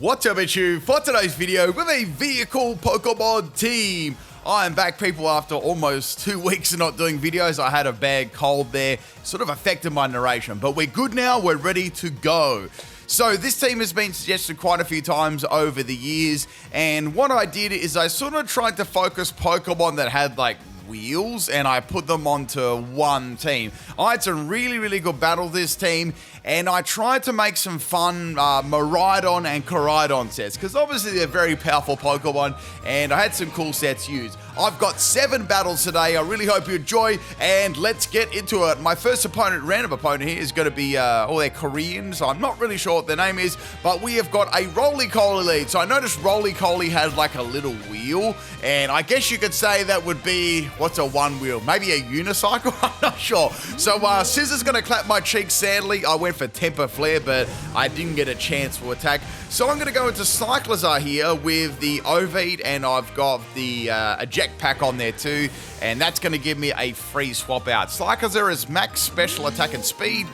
What's up, it's you for today's video with a vehicle Pokemon team. I am back, people, after almost 2 weeks of not doing videos. I had a bad cold there, sort of affected my narration, but we're good now, we're ready to go. So this team has been suggested quite a few times over the years, and what I did is I sort of tried to focus Pokemon that had like wheels, and I put them onto one team. I had some really good battles this team, and I tried to make some fun Miraidon and Koraidon sets, because obviously they're very powerful Pokemon, and I had some cool sets used. I've got 7 battles today. I really hope you enjoy, and let's get into it. My first opponent, random opponent here, is going to be, they're Korean, so I'm not really sure what their name is, but we have got a Roly-Coly lead. So I noticed Roly-Coly has like a little wheel, and I guess you could say that would be, what's a one wheel? Maybe a unicycle? I'm not sure. So Scissor's going to clap my cheeks, sadly. I went for Temper Flare, but I didn't get a chance for attack. So I'm going to go into Cyclizar here with the Ovid, and I've got the Eject Pack on there too, and that's going to give me a free swap out. Cyclizar is max special attack and speed,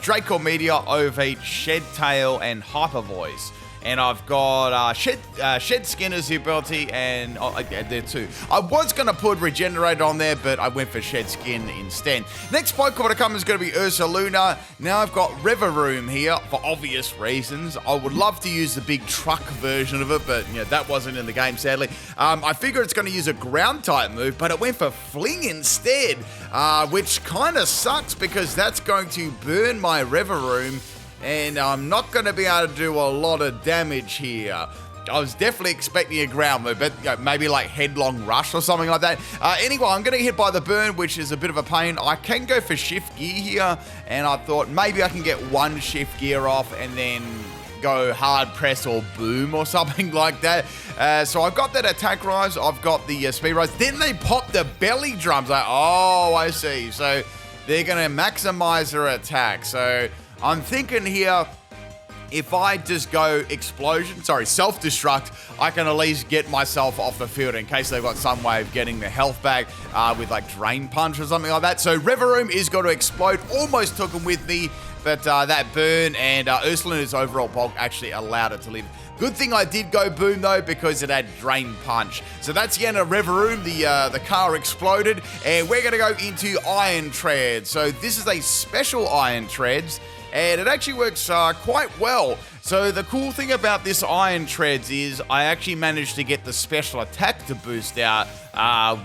Draco Meteor, Ovid, Shed Tail, and Hyper Voice. And I've got Shed Skin as the ability, and there too. I was going to put Regenerate on there, but I went for Shed Skin instead. Next Pokemon to come is going to be Ursaluna. Now I've got River here for obvious reasons. I would love to use the big truck version of it, but that wasn't in the game, sadly. I figure it's going to use a ground type move, but it went for Fling instead, which kind of sucks because that's going to burn my River, and I'm not going to be able to do a lot of damage here. I was definitely expecting a ground move, but maybe like Headlong Rush or something like that. Anyway, I'm going to get hit by the burn, which is a bit of a pain. I can go for Shift Gear here, and I thought maybe I can get one Shift Gear off and then go Hard Press or Boom or something like that. So I've got that attack rise, I've got the speed rise. Then they pop the belly drums. Oh, I see. So they're going to maximize their attack. So I'm thinking here, if I just go self-destruct, I can at least get myself off the field in case they've got some way of getting the health back with like Drain Punch or something like that. So River is going to explode. Almost took him with me, but that burn and Ursaluna's overall bulk actually allowed it to live. Good thing I did go Boom though, because it had Drain Punch. So that's the end of River. The car exploded, and we're going to go into Iron Treads. So this is a special Iron Treads, and it actually works quite well. So the cool thing about this Iron Treads is I actually managed to get the special attack to boost out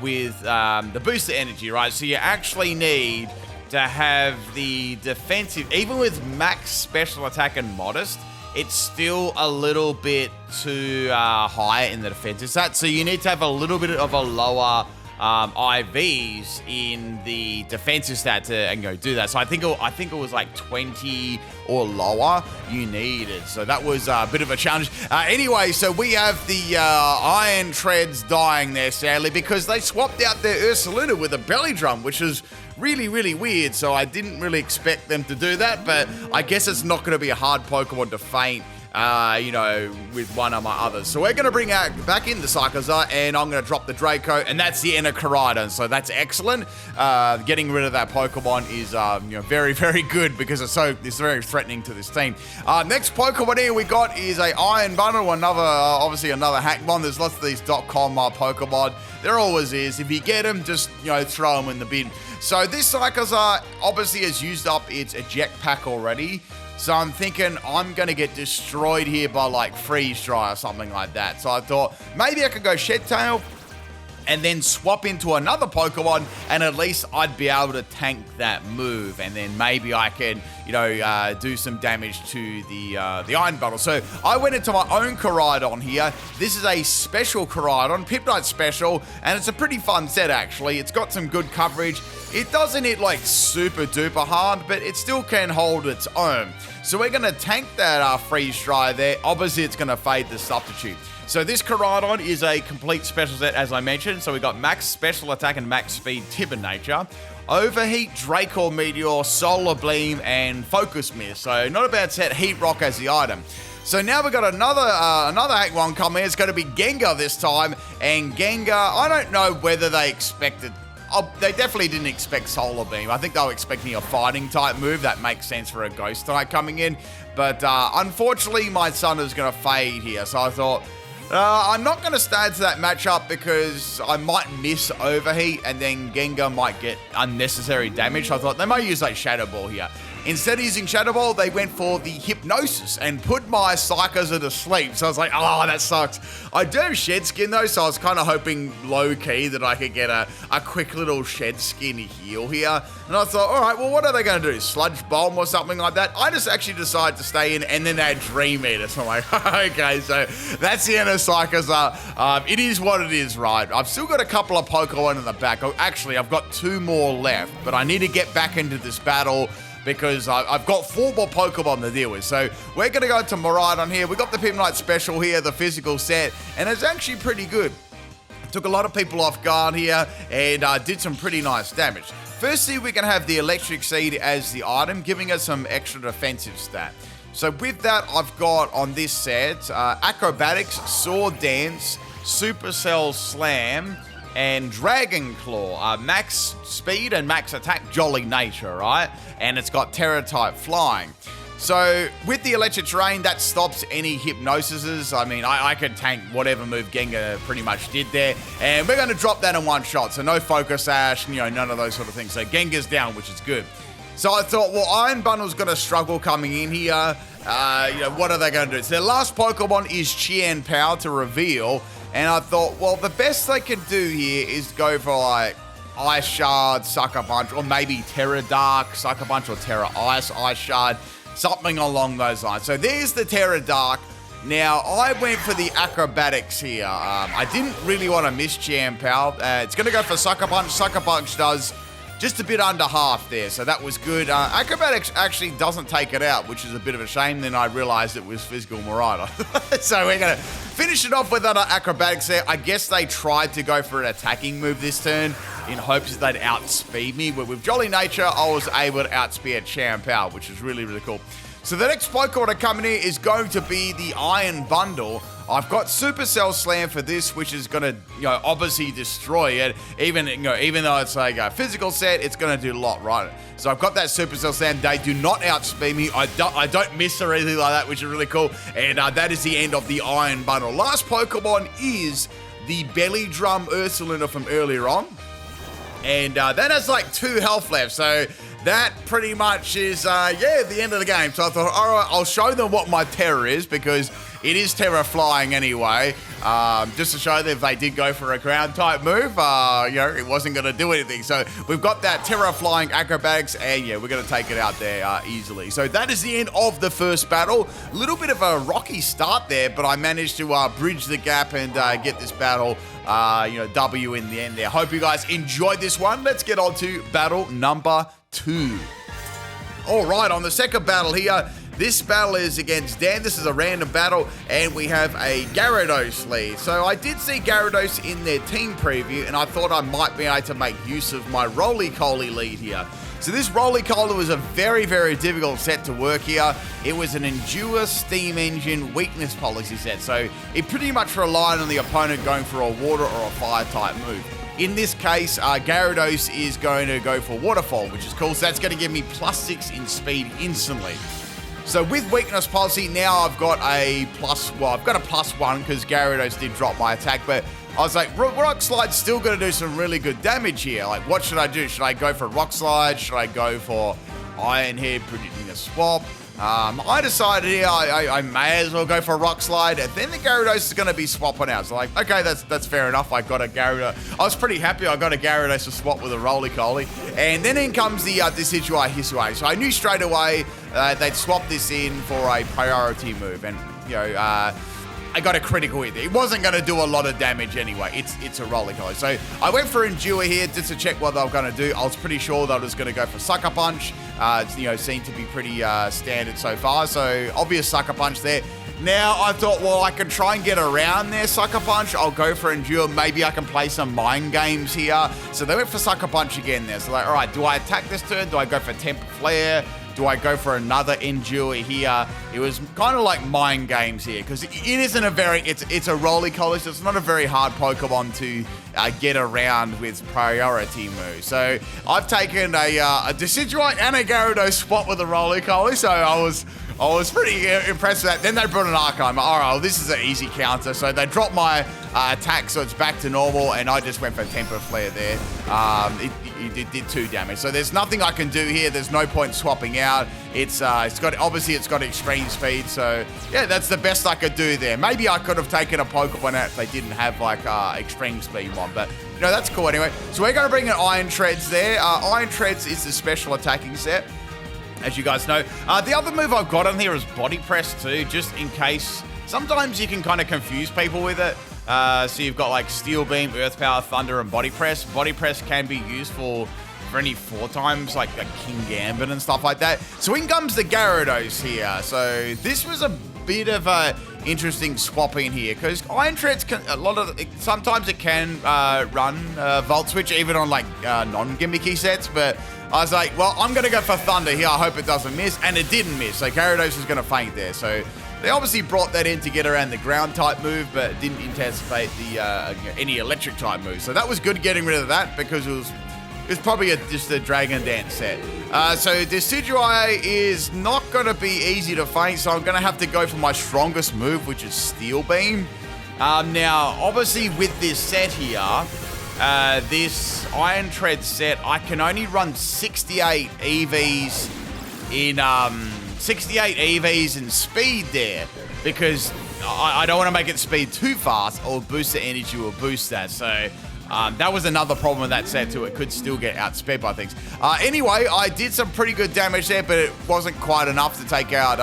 with the booster energy, right? So you actually need to have the defensive, even with max special attack and modest, it's still a little bit too high in the defensive stat. So you need to have a little bit of a lower IVs in the defensive stat to do that. So I think it was like 20 or lower you needed. So that was a bit of a challenge. Anyway, so we have the Iron Treads dying there, sadly, because they swapped out their Ursaluna with a belly drum, which is really weird. So I didn't really expect them to do that, but I guess it's not going to be a hard Pokemon to feint, with one of my others. So we're going to bring back in the Cyclizar, and I'm going to drop the Draco, and that's the end of Koraidon. So that's excellent. Getting rid of that Pokemon is very good, because it's very threatening to this team. Next Pokemon here we got is a Iron Bundle, obviously another Hackmon. There's lots of these .com Pokemon. There always is. If you get them, just throw them in the bin. So this Cyclizar obviously has used up its Eject Pack already. So I'm thinking I'm going to get destroyed here by like Freeze Dry or something like that. So I thought maybe I could go Shed Tail and then swap into another Pokemon, and at least I'd be able to tank that move, and then maybe I can, do some damage to the Iron Bundle. So I went into my own Koraidon here. This is a special Koraidon, PIMPNITE special, and it's a pretty fun set actually. It's got some good coverage. It doesn't hit like super duper hard, but it still can hold its own. So we're going to tank that Freeze Dry there. Obviously, it's going to fade the Substitute. So this Koraidon is a complete special set, as I mentioned. So we got max special attack and max speed Timber Nature, Overheat, Draco Meteor, Solar Beam, and Focus Mist. So not a bad set. Heat Rock as the item. So now we've got another Hackmon coming. It's going to be Gengar this time. And Gengar, I don't know whether they expected they definitely didn't expect Solar Beam. I think they were expecting a fighting type move. That makes sense for a ghost type coming in. But unfortunately, my son is going to fade here. So I thought, I'm not going to stay into that matchup because I might miss Overheat and then Gengar might get unnecessary damage. So I thought they might use like Shadow Ball here. Instead of using Shadow Ball, they went for the Hypnosis and put my Cyclizar to sleep. So I was like, oh, that sucks. I do have Shed Skin though, so I was kind of hoping low-key that I could get a quick little Shed Skin heal here. And I thought, all right, well, what are they going to do? Sludge Bomb or something like that? I just actually decided to stay in, and then they had Dream Eater. So I'm like, okay, so that's the end of Cyclizar. It is what it is, right? I've still got a couple of Pokemon in the back. Oh, actually, I've got 2 more left, but I need to get back into this battle because I've got 4 more Pokemon to deal with. So we're going to go to Miraidon here. We got the PIMPNITE special here, the physical set, and it's actually pretty good. Took a lot of people off guard here and did some pretty nice damage. Firstly, we're going to have the Electric Seed as the item, giving us some extra defensive stat. So with that, I've got on this set, Acrobatics, Sword Dance, Supercell Slam, and Dragon Claw, max speed and max attack, Jolly Nature, right? And it's got Terra type flying. So with the electric terrain, that stops any hypnosises. I mean, I could tank whatever move Gengar pretty much did there. And we're going to drop that in one shot. So no Focus Sash, none of those sort of things. So Gengar's down, which is good. So I thought, well, Iron Bundle's going to struggle coming in here. What are they going to do? So their last Pokemon is Chien Pao to reveal. And I thought, well, the best they could do here is go for like Ice Shard, Sucker Punch, or maybe Terra Dark, Sucker Punch, or Terra Ice, Ice Shard, something along those lines. So there's the Terra Dark. Now, I went for the Acrobatics here. I didn't really want to miss Chien Pao. It's going to go for Sucker Punch. Sucker Punch does just a bit under half there, so that was good. Acrobatics actually doesn't take it out, which is a bit of a shame. Then I realized it was Physical Miraidon. So we're going to finish it off with an Acrobatics there. I guess they tried to go for an attacking move this turn in hopes that they'd outspeed me. But with Jolly Nature, I was able to outspeed Chien Pao, which is really, really cool. So the next Pokemon coming in is going to be the Iron Bundle. I've got Supercell Slam for this, which is going to, obviously destroy it. Even though it's like a physical set, it's going to do a lot, right? So I've got that Supercell Slam. They do not outspeed me. I don't miss or anything like that, which is really cool. And that is the end of the Iron Bundle. Last Pokemon is the Belly Drum Ursaluna from earlier on. And that has like 2 health left. So that pretty much is, the end of the game. So I thought, all right, I'll show them what my Terra is because it is Terra flying anyway. Just to show them if they did go for a ground type move, it wasn't going to do anything. So we've got that Terra flying Acrobatics, and we're going to take it out there easily. So that is the end of the first battle. A little bit of a rocky start there, but I managed to bridge the gap and get this battle, W in the end there. Hope you guys enjoyed this one. Let's get on to battle number 2. All right, on the second battle here, this battle is against Dan. This is a random battle, and we have a Gyarados lead. So I did see Gyarados in their team preview, and I thought I might be able to make use of my Roly-Poly lead here. So this Roly-Poly was a very, very difficult set to work here. It was an Endure Steam Engine weakness policy set, so it pretty much relied on the opponent going for a water or a fire type move. In this case, Gyarados is going to go for Waterfall, which is cool. So that's going to give me +6 in speed instantly. So with weakness policy, now I've got a +1 because Gyarados did drop my attack, but I was like, Rock Slide's still going to do some really good damage here. Like, what should I do? Should I go for Rock Slide? Should I go for Iron Head, predicting a swap? I decided here I may as well go for a Rock Slide, and then the Gyarados is going to be swapping out. So like, okay, that's fair enough. I got a Gyarados. I was pretty happy I got a Gyarados to swap with a Roly-Poly. And then in comes the Decidueye Hisuian. So I knew straight away they'd swap this in for a priority move. And, I got a critical hit. It wasn't going to do a lot of damage anyway. It's a Roly-Poly. So I went for Endure here just to check what they were going to do. I was pretty sure they were just going to go for Sucker Punch. It seemed to be pretty standard so far. So obvious Sucker Punch there. Now I thought, well, I can try and get around their Sucker Punch. I'll go for Endure. Maybe I can play some mind games here. So they went for Sucker Punch again there. So like, all right, do I attack this turn? Do I go for Temper Flare? Do I go for another Endure here? It was kind of like mind games here because it isn't a very, it's a roly-coaster, so it's not a very hard Pokemon to get around with priority moves. So I've taken a Decidueye and a Gyarados spot with a roly-coaster, so I was pretty impressed with that. Then they brought an Arcanine. All right, well, this is an easy counter. So they dropped my attack, so it's back to normal, and I just went for Temper Flare there. It did 2 damage. So there's nothing I can do here. There's no point swapping out. It's got extreme speed. So yeah, that's the best I could do there. Maybe I could have taken a Pokemon out if they didn't have like extreme speed one, but you know, that's cool anyway. So we're going to bring in Iron Treads there. Iron Treads is the special attacking set, as you guys know. The other move I've got on here is Body Press too, just in case. Sometimes you can kind of confuse people with it. So you've got like Steel Beam, Earth Power, Thunder, and Body Press. Body Press can be used for any 4 times, like a King Gambit and stuff like that. So in comes the Gyarados here. So this was a bit of a interesting swap in here because Iron Treads can sometimes it can run Volt Switch even on like non-gimmicky sets, but I was like, well, I'm gonna go for Thunder here. I hope it doesn't miss, and it didn't miss. So Gyarados is gonna faint there. So they obviously brought that in to get around the ground type move, but didn't anticipate the any electric type move. So that was good getting rid of that because it was probably just a Dragon Dance set. So Decidueye is not going to be easy to feint, so I'm going to have to go for my strongest move, which is Steel Beam. Now, obviously with this set here, this Iron Tread set, I can only run 68 EVs in speed there because I don't want to make it speed too fast or boost the energy or boost that. So that was another problem with that set too. It could still get outsped by things. Anyway, I did some pretty good damage there, but it wasn't quite enough to take out,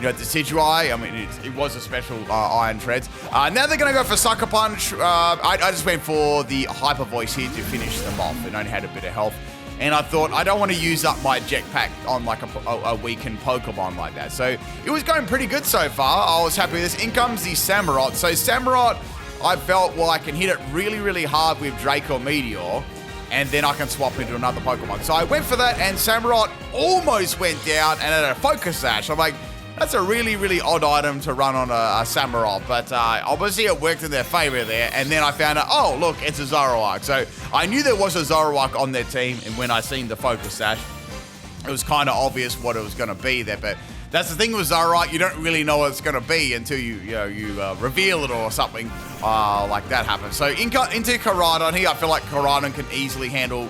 Decidueye. I mean, it was a special Iron Treads. Now they're going to go for Sucker Punch. I just went for the Hyper Voice here to finish them off. It only had a bit of health. And I thought, I don't want to use up my jetpack on like a weakened Pokemon like that. So it was going pretty good so far. I was happy with this. In comes the Samurott. So Samurott, I felt, well, I can hit it really, really hard with Draco Meteor, and then I can swap into another Pokemon. So I went for that, and Samurott almost went down and had a Focus Sash. I'm like, that's a really, really odd item to run on a Samurott, but obviously it worked in their favor there, and then I found out, oh, look, it's a Zoroark. So I knew there was a Zoroark on their team, and when I seen the Focus Sash, it was kind of obvious what it was going to be there, but that's the thing with Zoroark, you don't really know what it's going to be until you reveal it or something like that happens. So into Koraidon here, I feel like Koraidon can easily handle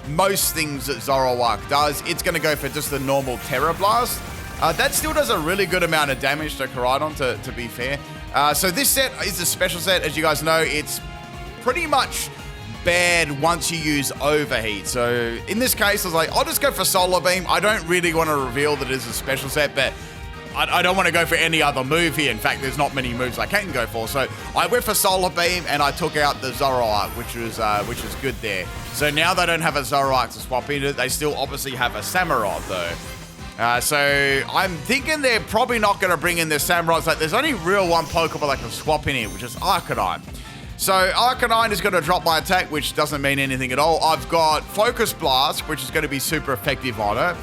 most things that Zoroark does. It's going to go for just the normal Terra Blast. That still does a really good amount of damage to Koraidon, to be fair. So this set is a special set. As you guys know, it's pretty much bad once you use Overheat. So in this case, I was like, I'll just go for Solar Beam. I don't really want to reveal that it's a special set, but I don't want to go for any other move here. In fact, there's not many moves I can go for. So I went for Solar Beam and I took out the Zoroark, which was good there. So now they don't have a Zoroark to swap into. They still obviously have a Samurott though. So I'm thinking they're probably not going to bring in their Samurotts. Like, there's only real one Pokemon that can swap in here, which is Arcanine. So Arcanine is going to drop my attack, which doesn't mean anything at all. I've got Focus Blast, which is going to be super effective on it.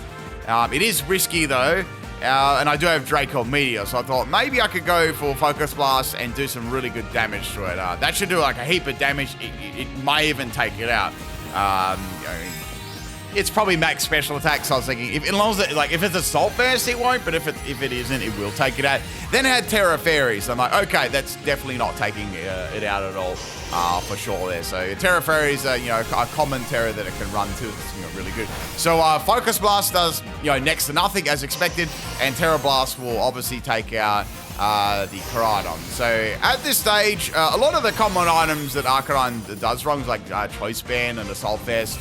It is risky though, and I do have Draco Meteor, so I thought maybe I could go for Focus Blast and do some really good damage to it. That should do like a heap of damage. It may even take it out. It's probably max special attack, so I was thinking, if it's Assault Vest, it won't, but if it isn't, it will take it out. Then it had Terra Fairies. I'm like, okay, that's definitely not taking it out at all, for sure there. So Terra Fairies are, a common Terra that it can run to. It's really good. So Focus Blast does, next to nothing as expected, and Terra Blast will obviously take out the Koraidon. So at this stage, a lot of the common items that Arcanine does wrong, like Choice Band and Assault Vest,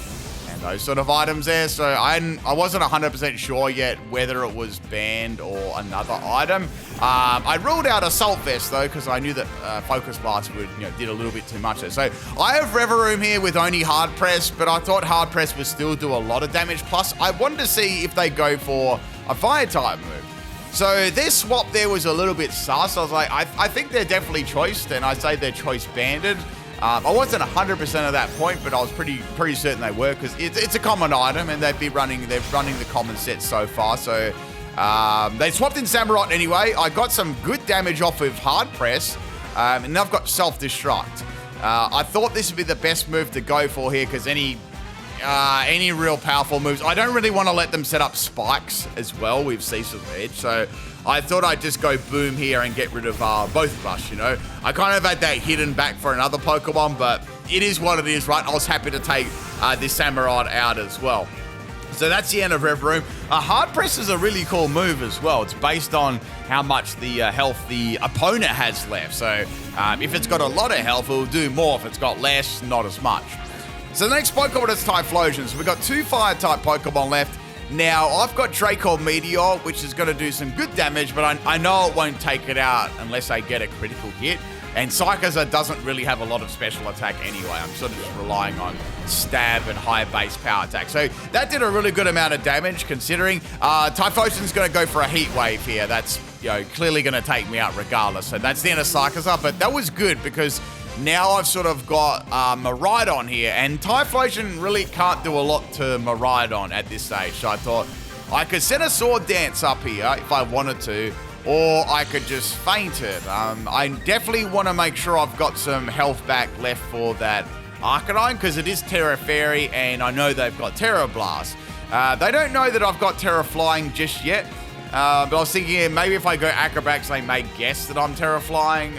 those sort of items there. So I wasn't 100% sure yet whether it was banned or another item. I ruled out Assault Vest though, because I knew that Focus Blast did a little bit too much there. So I have Reveroom here with only Hard Press, but I thought Hard Press would still do a lot of damage. Plus, I wanted to see if they go for a Fire type move. So their swap there was a little bit sus. I was like, I think they're definitely choiced, and I'd say they're choice banded. I wasn't 100% at that point, but I was pretty certain they were, because it's a common item, and they're running the common set so far. So they swapped in Samurott anyway. I got some good damage off with Hard Press, and now I've got Self-Destruct. I thought this would be the best move to go for here, because any real powerful moves, I don't really want to let them set up spikes as well with Cecil's Edge. So I thought I'd just go boom here and get rid of both of us, you know. I kind of had that hidden back for another Pokemon, but it is what it is, right? I was happy to take this Samurott out as well. So that's the end of Rev Room. Hard Press is a really cool move as well. It's based on how much the health the opponent has left. So if it's got a lot of health, it'll do more. If it's got less, not as much. So the next Pokemon is Typhlosion. So we've got 2 Fire-type Pokemon left. Now, I've got Draco Meteor, which is going to do some good damage, but I know it won't take it out unless I get a critical hit. And Cyclizar doesn't really have a lot of special attack anyway. I'm sort of just relying on stab and high base power attack. So that did a really good amount of damage, considering Typhlosion's going to go for a Heat Wave here. That's, you know, clearly going to take me out regardless. So that's the end of Cyclizar, but that was good because now I've sort of got Miraidon here, and Typhlosion really can't do a lot to Miraidon at this stage. So I thought I could set a Sword Dance up here if I wanted to, or I could just feint it. I definitely want to make sure I've got some health back left for that Arcanine, because it is Terra Fairy, and I know they've got Terra Blast. They don't know that I've got Terra Flying just yet, but I was thinking maybe if I go Acrobatics, they may guess that I'm Terra Flying.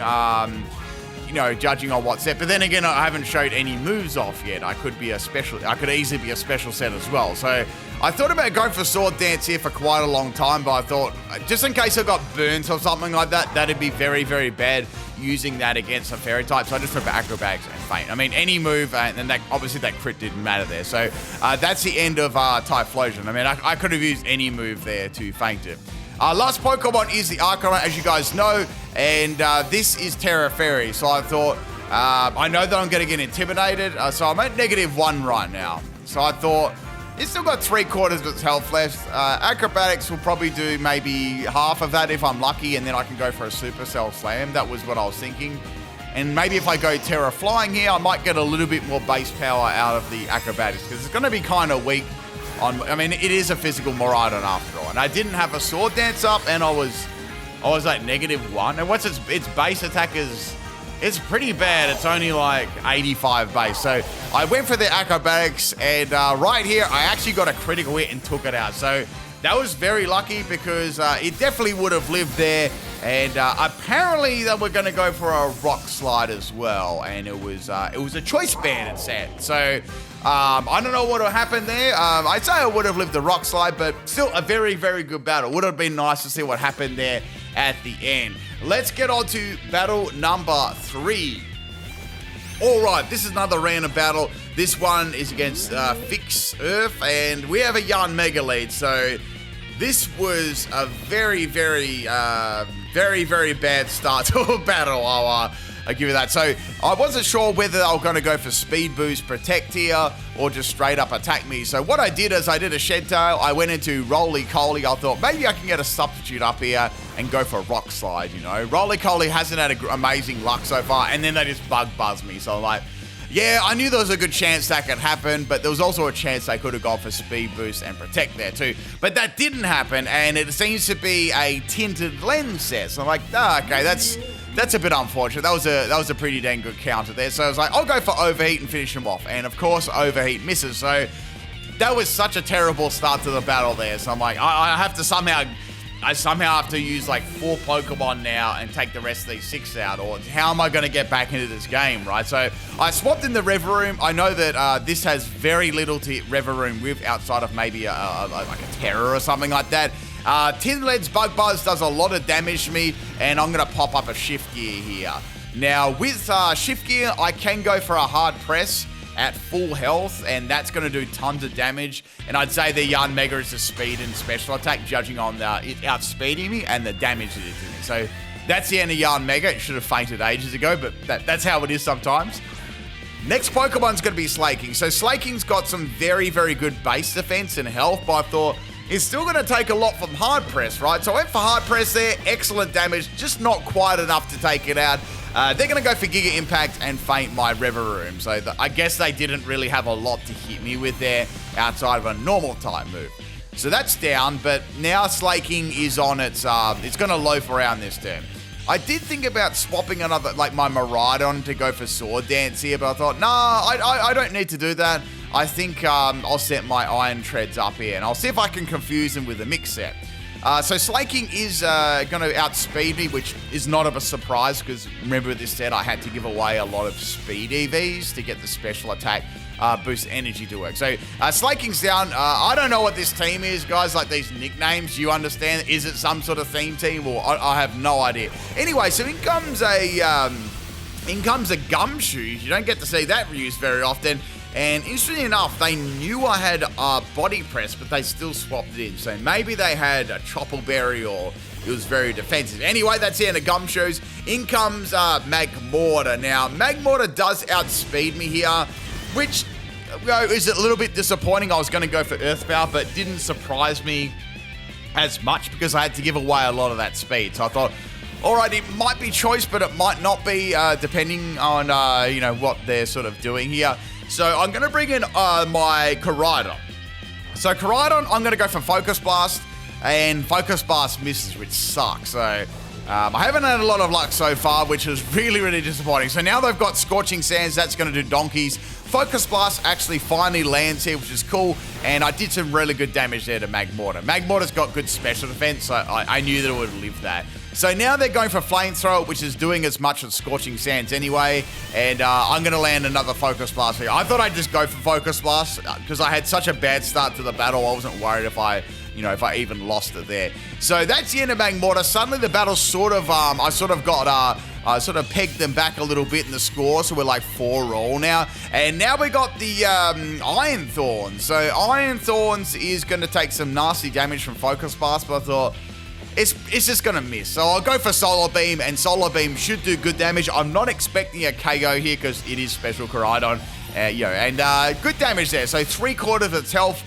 You know, judging on what's set. But then again, I haven't showed any moves off yet. I could easily be a special set as well. So I thought about going for Sword Dance here for quite a long time, but I thought, just in case I got burnt or something like that, that'd be very, very bad using that against a Fairy type. So I just went for Acrobatics and Feint. I mean, any move, and then obviously that crit didn't matter there. So that's the end of Typhlosion. I mean, I could have used any move there to Feint it. Last Pokemon is the Arcanine, as you guys know, and this is Terra Fairy. So I thought, I know that I'm going to get intimidated, so I'm at -1 right now. So I thought, it's still got 3/4 of its health left. Acrobatics will probably do maybe half of that if I'm lucky, and then I can go for a Supercell Slam. That was what I was thinking. And maybe if I go Terra Flying here, I might get a little bit more base power out of the Acrobatics, because it's going to be kind of weak. I mean, it is a physical Miraidon after all, and I didn't have a Sword Dance up, and I was like -1. And what's its base attack is, it's pretty bad. It's only like 85 base. So I went for the Acrobatics, and right here, I actually got a critical hit and took it out. So that was very lucky, because it definitely would have lived there. And apparently they were going to go for a Rock Slide as well, and it was a Choice Band, it said. So I don't know what will happen there. I'd say I would have lived the Rock Slide, but still a very, very good battle. Would have been nice to see what happened there at the end. Let's get on to battle number 3. All right, this is another random battle. This one is against Fix Earth, and we have a Yarn Mega lead. So this was a very, very, very bad start to a battle. I'll give you that. So I wasn't sure whether I was going to go for Speed Boost, Protect here, or just straight up attack me. So what I did is I did a Shed Tail. I went into Roly Coly. I thought maybe I can get a substitute up here and go for Rock Slide, you know. Roly Coly hasn't had amazing luck so far, and then they just Bug Buzz me. So I'm like, yeah, I knew there was a good chance that could happen, but there was also a chance they could have gone for Speed Boost and Protect there too. But that didn't happen, and it seems to be a Tinted Lens set. So I'm like, okay, that's a bit unfortunate. That was a pretty dang good counter there. So I was like, I'll go for Overheat and finish him off. And of course, Overheat misses. So that was such a terrible start to the battle there. So I'm like, I somehow have to use like 4 Pokemon now and take the rest of these 6 out, or how am I going to get back into this game, right? So I swapped in the Reveroom. I know that this has very little to Reveroom with outside of maybe like a Terror or something like that. Tin Lead's Bug Buzz does a lot of damage to me, and I'm going to pop up a Shift Gear here. Now with Shift Gear, I can go for a Hard Press at full health, and that's going to do tons of damage. And I'd say the Yarn Mega is the speed and special attack, judging on it outspeeding me and the damage it is to me. So that's the end of Yarn Mega. It should have fainted ages ago, but that's how it is sometimes. Next Pokemon's going to be Slaking. So Slaking's got some very, very good base defense and health, but I thought it's still going to take a lot from Hard Press, right? So I went for Hard Press there. Excellent damage, just not quite enough to take it out. they're going to go for Giga Impact and feint my Revavroom. So I guess they didn't really have a lot to hit me with there outside of a normal type move. So that's down, but now Slaking is on its, it's going to loaf around this turn. I did think about swapping another, like my Miraidon to go for Sword Dance here, but I thought, nah, I don't need to do that. I think I'll set my Iron Treads up here, and I'll see if I can confuse them with a mix set. So Slaking is going to outspeed me, which is not of a surprise, because remember this set, I had to give away a lot of speed EVs to get the special attack boost energy to work. So Slaking's down. I don't know what this team is, guys, like these nicknames. You understand? Is it some sort of theme team? Or I have no idea. Anyway, so in comes a Gumshoe. You don't get to see that used very often. And interestingly enough, they knew I had Body Press, but they still swapped it in. So maybe they had a Troppleberry or it was very defensive. Anyway, that's the end of Gumshoes. In comes Magmortar. Now, Magmortar does outspeed me here, which is a little bit disappointing. I was going to go for Earth Power, but didn't surprise me as much because I had to give away a lot of that speed. So I thought, all right, it might be choice, but it might not be, depending on, what they're sort of doing here. So I'm going to bring in my Koraidon. So Koraidon, I'm going to go for Focus Blast, and Focus Blast misses, which sucks. So I haven't had a lot of luck so far, which is really, really disappointing. So now they've got Scorching Sands. That's going to do donkeys. Focus Blast actually finally lands here, which is cool. And I did some really good damage there to Magmortar. Magmortar's got good special defense, so I knew that it would live that. So now they're going for Flamethrower, which is doing as much as Scorching Sands anyway. And I'm going to land another Focus Blast here. I thought I'd just go for Focus Blast because I had such a bad start to the battle. I wasn't worried if I even lost it there. So that's the end of Magmortar. Suddenly the battle sort of, I sort of pegged them back a little bit in the score. So we're like 4-all now. And now we got the Iron Thorns. So Iron Thorns is going to take some nasty damage from Focus Blast, but I thought, it's just going to miss. So I'll go for Solar Beam, and Solar Beam should do good damage. I'm not expecting a KO here because it is Special Koraidon. And good damage there. So 3/4 of its health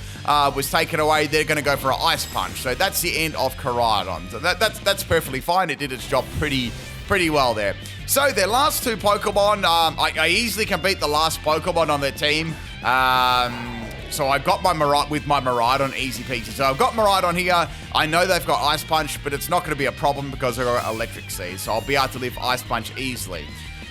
was taken away. They're going to go for an Ice Punch. So that's the end of Koraidon. So that's perfectly fine. It did its job pretty well there. So their last two Pokemon, I easily can beat the last Pokemon on their team. So I got my Miraidon easy peasy. So I've got Miraidon here. I know they've got Ice Punch, but it's not going to be a problem because they've got Electric Seed. So I'll be able to live Ice Punch easily.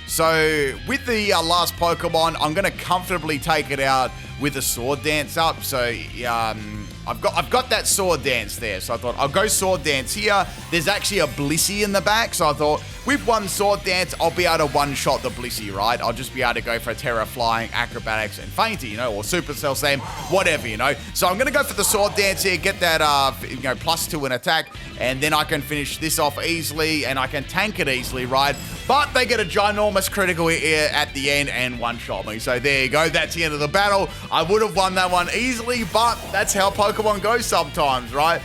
So with the last Pokemon, I'm going to comfortably take it out with a Sword Dance up. So I've got that Sword Dance there. So I thought I'll go Sword Dance here. There's actually a Blissey in the back. So I thought with one Sword Dance, I'll be able to one-shot the Blissey, right? I'll just be able to go for a Terra Flying, Acrobatics, and Fainty, or Supercell Slam, whatever, So I'm going to go for the Sword Dance here, get that, +2 in attack, and then I can finish this off easily, and I can tank it easily, right? But they get a ginormous critical here at the end and one-shot me. So there you go. That's the end of the battle. I would have won that one easily, but that's how Pokemon go sometimes, right?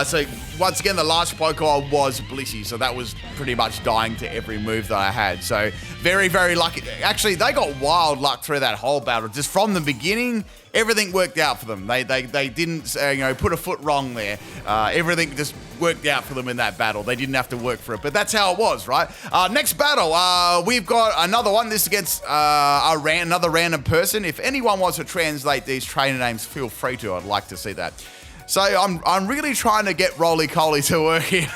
So once again, the last Pokemon was Blissey, so that was pretty much dying to every move that I had. So very, very lucky. Actually, they got wild luck through that whole battle. Just from the beginning, everything worked out for them. They didn't put a foot wrong there. Everything just worked out for them in that battle. They didn't have to work for it, but that's how it was, right? Next battle, we've got another one. This is against another random person. If anyone wants to translate these trainer names, feel free to. I'd like to see that. So I'm really trying to get Roly-Coly to work here.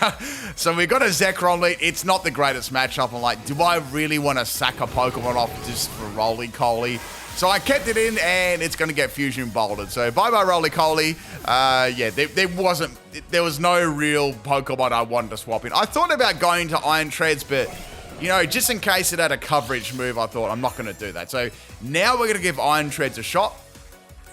So we've got a Zekrom lead. It's not the greatest matchup. I'm like, do I really want to sack a Pokemon off just for Roly-Coly? So I kept it in, and it's going to get Fusion Bolted. So bye-bye Roly-Coly. There was no real Pokemon I wanted to swap in. I thought about going to Iron Treads, but, just in case it had a coverage move, I thought I'm not going to do that. So now we're going to give Iron Treads a shot.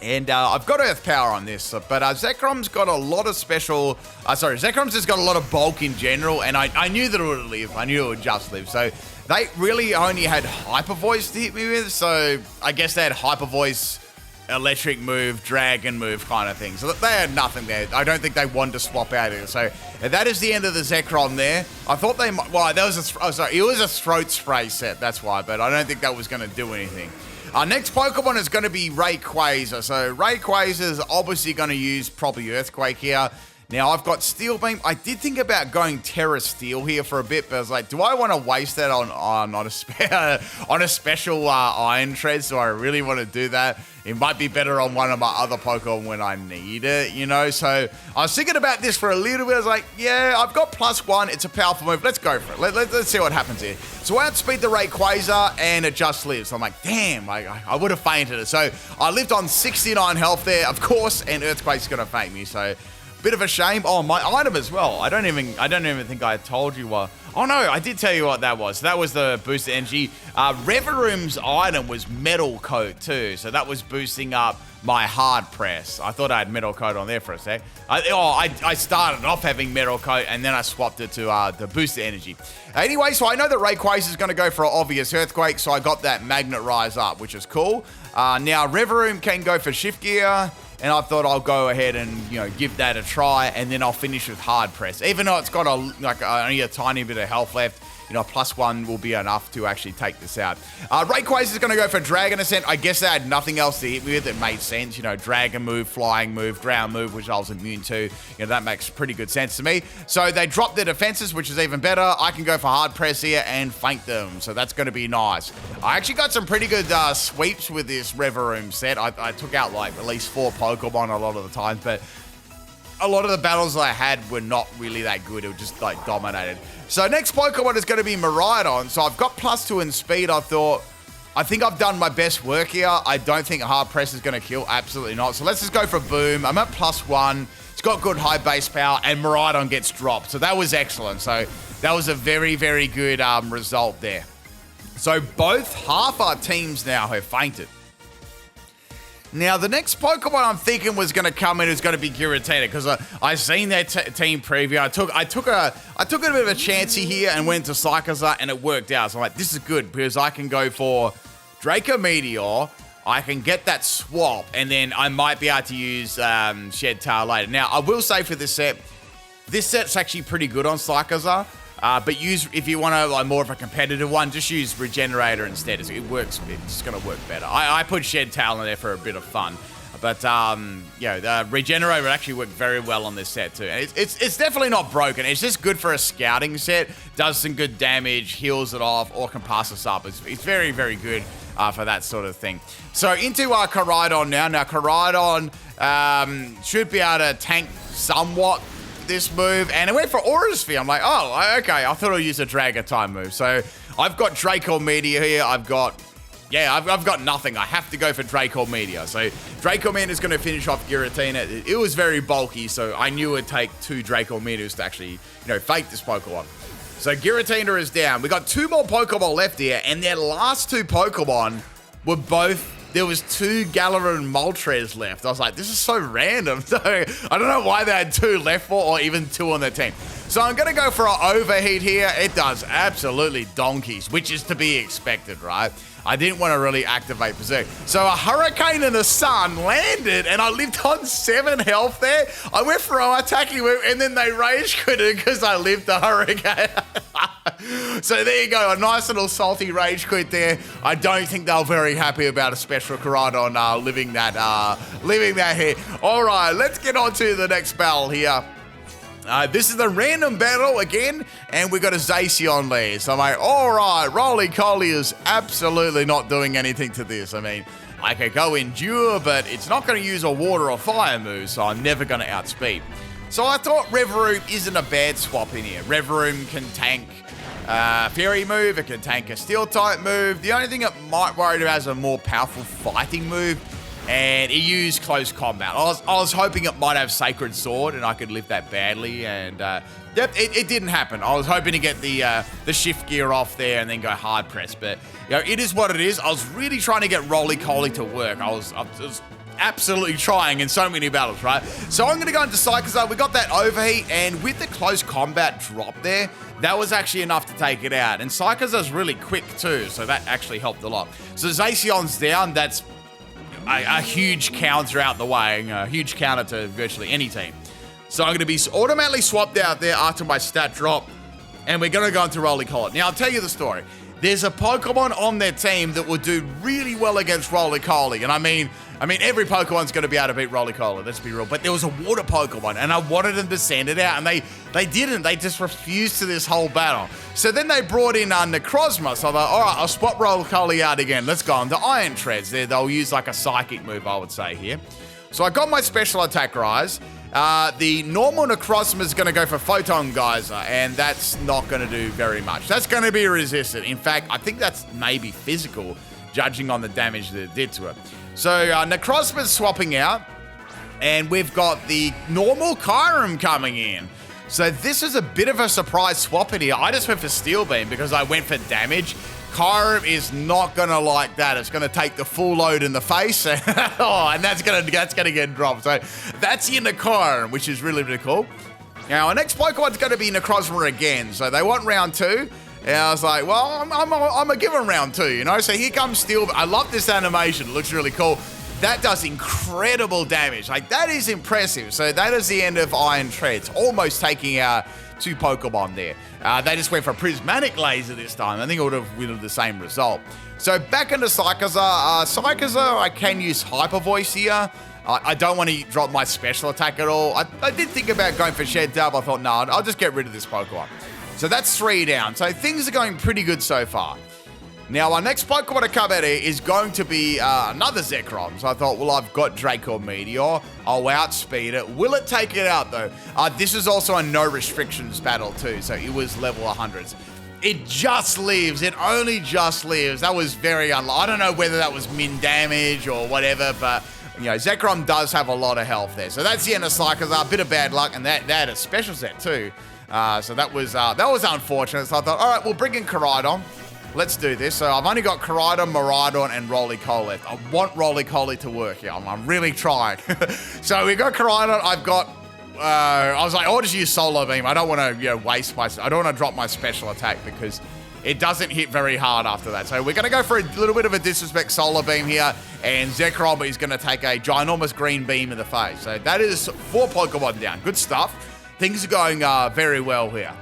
And I've got Earth Power on this, but Zekrom's got a lot of special... Zekrom's just got a lot of bulk in general, and I knew that it would live. I knew it would just live. So they really only had Hyper Voice to hit me with, so I guess they had Hyper Voice, Electric Move, Dragon Move kind of thing. So they had nothing there. I don't think they wanted to swap out of it. So that is the end of the Zekrom there. I thought they might... Well, it was a Throat Spray set, that's why, but I don't think that was going to do anything. Our next Pokemon is going to be Rayquaza. So Rayquaza is obviously going to use probably Earthquake here. Now, I've got Steel Beam. I did think about going Terra Steel here for a bit, but I was like, do I want to waste that on a special Iron Treads? Do I really want to do that? It might be better on one of my other Pokemon when I need it, you know? So I was thinking about this for a little bit. I was like, yeah, I've got +1. It's a powerful move. Let's go for it. Let's see what happens here. So I outspeed the Rayquaza, and it just lives. I'm like, damn, I would have fainted it. So I lived on 69 health there, of course, and Earthquake's going to faint me. So bit of a shame. Oh, my item as well. I don't even think I told you what. Oh no, I did tell you what that was. That was the boosted energy. Reveroom's item was Metal Coat too, so that was boosting up my hard press. I thought I had Metal Coat on there for a sec. I started off having Metal Coat and then I swapped it to the boosted energy. Anyway, so I know that Rayquaza is going to go for an obvious Earthquake, so I got that Magnet Rise up, which is cool. Now Reveroom can go for Shift Gear. And I thought I'll go ahead and, give that a try, and then I'll finish with Hard Press. Even though it's got only a tiny bit of health left, +1 will be enough to actually take this out. Rayquaza is going to go for Dragon Ascent. I guess they had nothing else to hit me with. It made sense. Dragon move, flying move, ground move, which I was immune to. That makes pretty good sense to me. So they dropped their defenses, which is even better. I can go for Hard Press here and feint them. So that's going to be nice. I actually got some pretty good sweeps with this Reveroom set. I took out at least 4 Pokemon a lot of the times, but a lot of the battles I had were not really that good. It was just dominated. So next Pokemon is going to be Miraidon. So I've got +2 in speed. I think I've done my best work here. I don't think Hard Press is going to kill. Absolutely not. So let's just go for Boom. I'm at +1. It's got good high base power, and Miraidon gets dropped. So that was excellent. So that was a very, very good result there. So both half our teams now have fainted. Now, the next Pokemon I'm thinking was going to come in is going to be Giratina, because I seen their team preview. I took a bit of a chancey here and went to Cyclizar, and it worked out. So I'm like, this is good, because I can go for Draco Meteor. I can get that swap, and then I might be able to use Shed Tail later. Now, I will say for this set's actually pretty good on Cyclizar. But if you want more of a competitive one, just use Regenerator instead. It's going to work better. I put Shed Tail in there for a bit of fun. But, the Regenerator would actually work very well on this set too. And it's definitely not broken. It's just good for a scouting set. Does some good damage, heals it off, or can pass us up. It's very, very good for that sort of thing. So into our Koraidon now. Now, Koraidon should be able to tank somewhat this move, and it went for Aura Sphere. I'm like, oh, okay. I thought I'd use a Dragon type move. So I've got Draco Meteor here. I've got nothing. I have to go for Draco Meteor. So Draco Meteor is going to finish off Giratina. It was very bulky, so I knew it would take 2 Draco Meteors to actually, fake this Pokemon. So Giratina is down. We got 2 more Pokemon left here, and their last 2 Pokemon were both. There was 2 Galar and Moltres left. I was like, this is so random. So I don't know why they had 2 left for, or even 2 on their team. So I'm going to go for an Overheat here. It does absolutely donkeys, which is to be expected, right? I didn't want to really activate Berserk. So a Hurricane in the Sun landed, and I lived on 7 health there. I went for an attacking move, and then they rage quitted because I lived the Hurricane. So there you go, a nice little salty rage quit there. I don't think they're very happy about a special Koraidon living that here. All right, let's get on to the next battle here. This is the random battle again, and we got a Zacian there. So I'm like, all right, Roly-Coly is absolutely not doing anything to this. I mean, I could go Endure, but it's not going to use a Water or Fire move, so I'm never going to outspeed. So I thought Reveroom isn't a bad swap in here. Reveroom can tank Fairy move, it can tank a Steel type move. The only thing it might worry about is a more powerful fighting move, and it used Close Combat. I was hoping it might have Sacred Sword, and I could live that badly, and yep, it didn't happen. I was hoping to get the Shift Gear off there and then go Hard Press, but it is what it is. I was really trying to get Roly-Coly to work. I was absolutely trying in so many battles, right? So I'm going to go into Cyclizar. We got that Overheat, and with the Close Combat drop there, that was actually enough to take it out. And Cyclizar's really quick too, so that actually helped a lot. So Zacian's down. That's a huge counter out the way, a huge counter to virtually any team. So I'm going to be automatically swapped out there after my stat drop, and we're going to go into Roly-Coly. Now, I'll tell you the story. there's a Pokemon on their team that will do really well against Roly-Coly. And I mean, every Pokemon's going to be able to beat Roly-Coly, let's be real. But there was a water Pokemon, and I wanted them to send it out, and they didn't. They just refused to this whole battle. So then they brought in Necrozma. So I thought, all right, I'll swap Roly-Coly out again. Let's go on to Iron Treads. They'll use like a psychic move, I would say here. So I got my special attack rise. The normal Necrozma is going to go for Photon Geyser, and that's not going to do very much. That's going to be resistant. In fact, I think that's maybe physical, judging on the damage that it did to it. So Necrozma's swapping out, and we've got the normal Kyurem coming in. So this is a bit of a surprise swap in here. I just went for Steel Beam because I went for damage. Kyurem is not going to like that. It's going to take the full load in the face. Oh, and that's going to get dropped. So that's into Kyurem, which is really, really cool. Now, our next Pokemon's going to be Necrozma again. So they want round 2. And I was like, well, I'm going to give him round 2, you know? So here comes Steel. I love this animation. It looks really cool. That does incredible damage. Like, that is impressive. So that is the end of Iron Treads. Almost taking out 2 Pokemon there. They just went for Prismatic Laser this time. I think it would have been the same result. So back into Cyclizar. Cyclizar, I can use Hyper Voice here. I don't want to drop my special attack at all. I did think about going for Shed Dub. I thought, no, I'll just get rid of this Pokemon. So that's 3 down. So things are going pretty good so far. Now, our next Pokemon to come out here is going to be another Zekrom. So I thought, well, I've got Draco Meteor. I'll outspeed it. Will it take it out, though? This is also a no restrictions battle, too. So it was level 100s. It just lives. It only just lives. That was very unlucky. I don't know whether that was min damage or whatever, but, you know, Zekrom does have a lot of health there. So that's the end of Cyclizar. A bit of bad luck, and that had a special set, too. So that was unfortunate. So I thought, all right, we'll bring in Koraidon. Let's do this. So I've only got Koraidon, Miraidon, and Roly-Coly left. I want Roly-Coly to work here. I'm really trying. So we got Koraidon. I've got... I was like, I'll just use Solar Beam. I don't want to waste my... I don't want to drop my special attack because it doesn't hit very hard after that. So we're going to go for a little bit of a disrespect Solar Beam here. And Zekrom is going to take a ginormous green beam in the face. So that is 4 Pokemon down. Good stuff. Things are going very well here.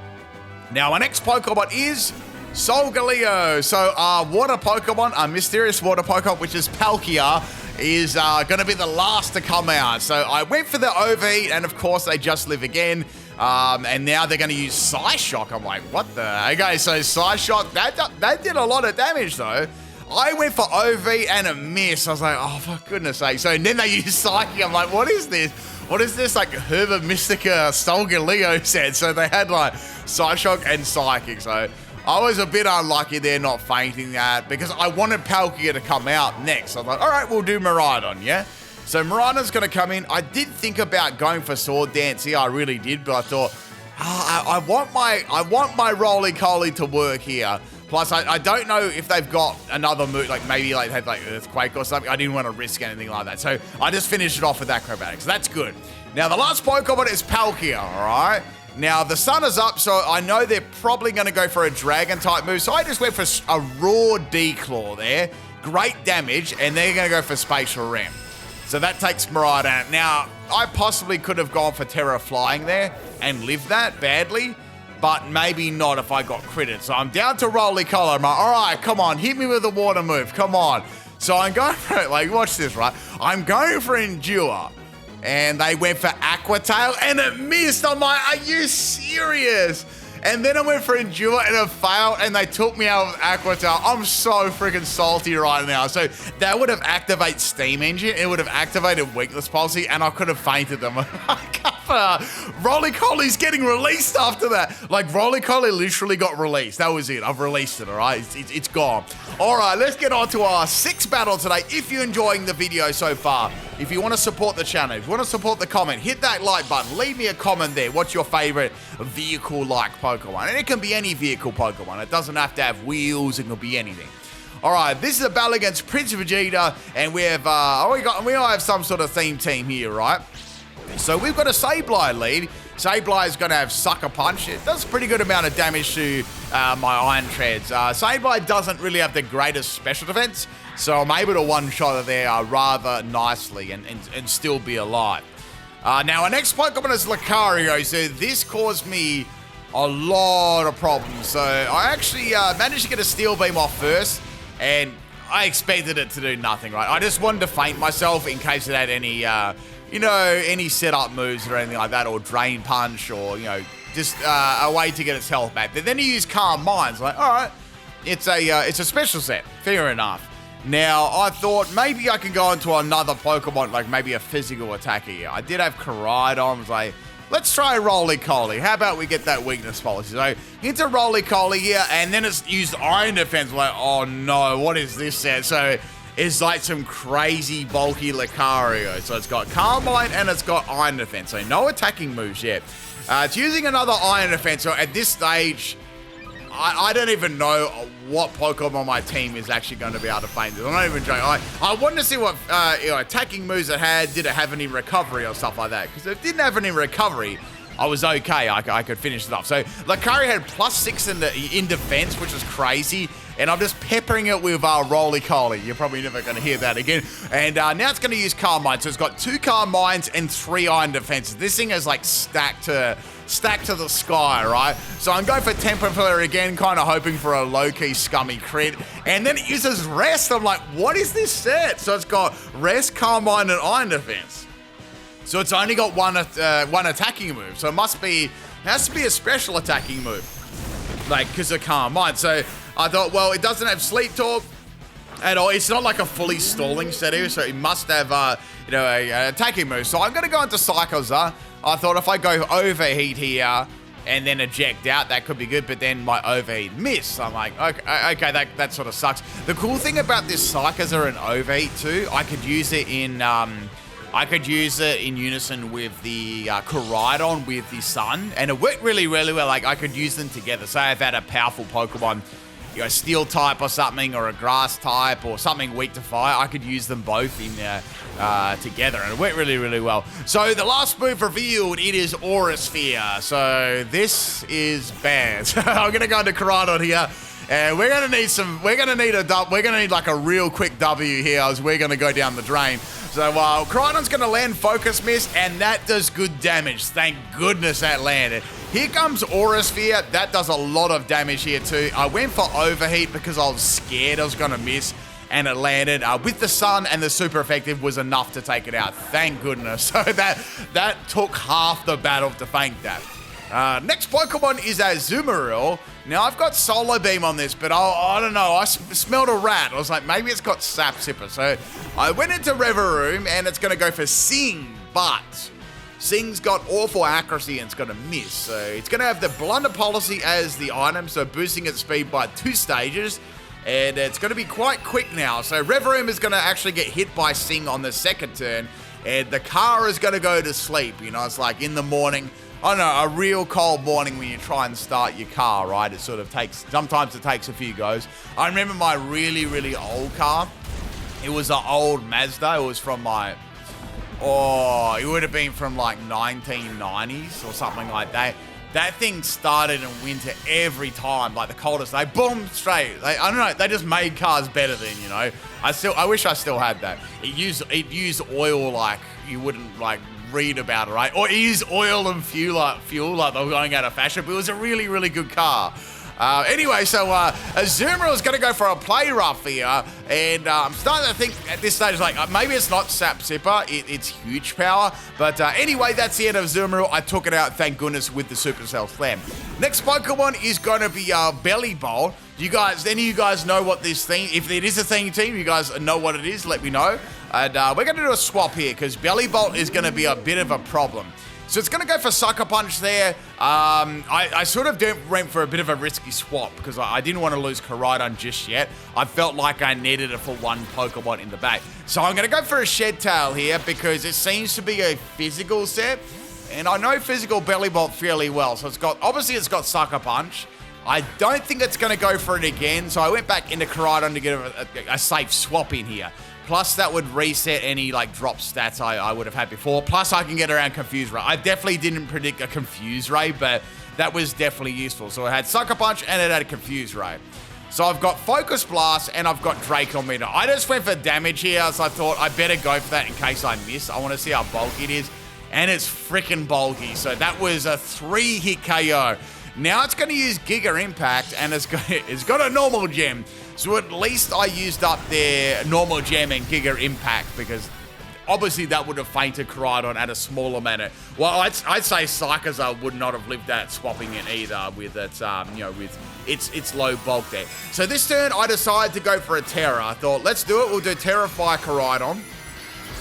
Now, our next Pokemon is... Solgaleo. So water Pokemon, a mysterious water Pokemon, which is Palkia, is going to be the last to come out. So I went for the Overheat, and of course they just live again. And now they're going to use Psyshock. I'm like, what the? Okay, so Psyshock, that did a lot of damage though. I went for Overheat and a miss. I was like, oh, for goodness sake. So then they use Psychic. I'm like, what is this? What is this, like, Herba Mystica Solgaleo set? So they had, like, Psyshock and Psychic. So I was a bit unlucky there not fainting that because I wanted Palkia to come out next. I was like, all right, we'll do Miraidon, yeah? So Miraidon's going to come in. I did think about going for Sword Dance here. I really did, but I thought, I want my Roly-Coly to work here. Plus, I don't know if they've got another move, like maybe like they had like Earthquake or something. I didn't want to risk anything like that. So I just finished it off with Acrobatics. That's good. Now, the last Pokemon is Palkia, all right? Now, the sun is up, so I know they're probably going to go for a Dragon-type move. So I just went for a raw D-Claw there. Great damage, and they're going to go for Spatial Rim. So that takes Miraidon out. Now, I possibly could have gone for Terra Flying there and lived that badly, but maybe not if I got critted. So I'm down to Roly-Coly. I'm like, all right, come on, hit me with a water move. Come on. So I'm going for it. Like, watch this, right? I'm going for Endure. And they went for Aqua Tail and it missed. I'm like, are you serious? And then I went for Endure and it failed and they took me out with Aqua Tail. I'm so freaking salty right now. So that would have activated Steam Engine. It would have activated Weakness Policy and I could have fainted them. Roly-Coly's getting released after that. Like, Roly-Coly literally got released. That was it. I've released it, all right? It's gone. All right, let's get on to our 6th battle today. If you're enjoying the video so far, if you want to support the channel, if you want to support the comment, hit that like button. Leave me a comment there. What's your favorite vehicle-like Pokemon? And it can be any vehicle Pokemon. It doesn't have to have wheels. It can be anything. All right, this is a battle against Prince Vegeta, and we have we all have some sort of theme team here, right? So we've got a Sableye lead. Sableye is going to have Sucker Punch. It does a pretty good amount of damage to my Iron Treads. Sableye doesn't really have the greatest special defense, so I'm able to one-shot it there rather nicely and still be alive. Now, our next Pokemon is Lucario, so this caused me a lot of problems. So I actually managed to get a steel beam off first, and I expected it to do nothing, right? I just wanted to feint myself in case it had any, any setup moves or anything like that, or drain punch, or, just a way to get its health back. But then he used Calm Minds. Like, all right, it's a special set. Fair enough. Now, I thought maybe I can go into another Pokemon, like maybe a physical attacker here. I did have Koraidon. I was like, let's try Roly-Coly. How about we get that weakness policy? So, into Roly-Coly here, and then it's used Iron Defense. Like, oh no, what is this set? So, it's like some crazy bulky Lucario. So, it's got Calm Mind and it's got Iron Defense. So, no attacking moves yet. It's using another Iron Defense. So, at this stage, I don't even know what Pokemon on my team is actually going to be able to feint this. I'm not even joking. I wanted to see what attacking moves it had. Did it have any recovery or stuff like that? Because if it didn't have any recovery, I was okay. I could finish it off. So Lucario had +6 in defense, which is crazy. And I'm just peppering it with Roly-Coly. You're probably never going to hear that again. And now it's going to use Calm Mind. So it's got 2 Calm Minds and 3 Iron Defenses. This thing is like stacked to the sky, right? So I'm going for Temper Flare again, kind of hoping for a low-key scummy crit. And then it uses Rest. I'm like, what is this set? So it's got Rest, Calm Mind, and Iron Defense. So it's only got one attacking move. So it has to be a special attacking move, like, because of Calm Mind. So I thought, well, it doesn't have Sleep Talk at all. It's not like a fully stalling set here, so it must have, an attacking move. So I'm going to go into Cyclizar. I thought if I go Overheat here and then eject out, that could be good, but then my Overheat miss. I'm like, okay, that sort of sucks. The cool thing about this Cyclizar and Overheat too, I could use it in unison with the Koraidon with the Sun, and it worked really, really well. Like, I could use them together. Say I've had a powerful Pokemon, Steel type or something, or a Grass type, or something weak to Fire, I could use them both in together, and it worked really, really well. So the last move revealed, it is Aura Sphere. So this is bad. I'm gonna go into Koraidon here. And we're gonna need like a real quick W here, as we're gonna go down the drain. So Koraidon's gonna land Focus Mist, and that does good damage. Thank goodness that landed. Here comes Aura Sphere. That does a lot of damage here too. I went for Overheat because I was scared I was gonna miss, and it landed. With the Sun and the super effective was enough to take it out. Thank goodness. So that took half the battle to feint that. Next Pokemon is Azumarill. Now, I've got Solo Beam on this, but I don't know. I smelled a rat. I was like, maybe it's got Sap Sipper. So I went into Revavroom, and it's going to go for Sing, but Sing's got awful accuracy and it's going to miss. So it's going to have the Blunder Policy as the item, so boosting its speed by 2 stages. And it's going to be quite quick now. So Revavroom is going to actually get hit by Sing on the second turn, and the car is going to go to sleep. It's like in the morning. I don't know, a real cold morning when you try and start your car, right? It sort of sometimes it takes a few goes. I remember my really, really old car. It was an old Mazda. It was from it would have been from like 1990s or something like that. That thing started in winter every time, like the coldest day, boom, straight. I don't know, they just made cars better then, I wish I still had that. It used oil like you wouldn't like read about it, right? Or use oil and fuel like they were going out of fashion, but it was a really, really good car. Anyway, so Azumarill is going to go for a Play Rough here, and I'm starting to think at this stage, like, maybe it's not Sap Sipper, it's huge power, but anyway, that's the end of Azumarill. I took it out, thank goodness, with the Supercell Slam. Next Pokemon is going to be Belly Bolt. Any of you guys know what this thing, if it is a thing team, you guys know what it is, let me know. And we're going to do a swap here, because Belly Bolt is going to be a bit of a problem. So it's going to go for Sucker Punch there. I sort of went for a bit of a risky swap because I didn't want to lose Koraidon just yet. I felt like I needed it for one Pokemon in the back. So I'm going to go for a Shed Tail here because it seems to be a physical set. And I know physical Belly Bolt fairly well. So obviously it's got Sucker Punch. I don't think it's going to go for it again. So I went back into Koraidon to get a safe swap in here. Plus, that would reset any, drop stats I would have had before. Plus, I can get around Confuse Ray. I definitely didn't predict a Confuse Ray, but that was definitely useful. So, it had Sucker Punch and it had a Confuse Ray. So, I've got Focus Blast and I've got Draco Meter. I just went for damage here, so I thought I better go for that in case I miss. I want to see how bulky it is. And it's freaking bulky. So, that was a 3-hit KO. Now it's going to use Giga Impact, and it's got a normal gem. So at least I used up their normal gem and Giga Impact, because obviously that would have fainted Koraidon at a smaller manner. Well, I'd say Cyclizar would not have lived that swapping it either with its, with its low bulk there. So this turn I decided to go for a Terra. I thought, let's do it. We'll do Terrify Koraidon,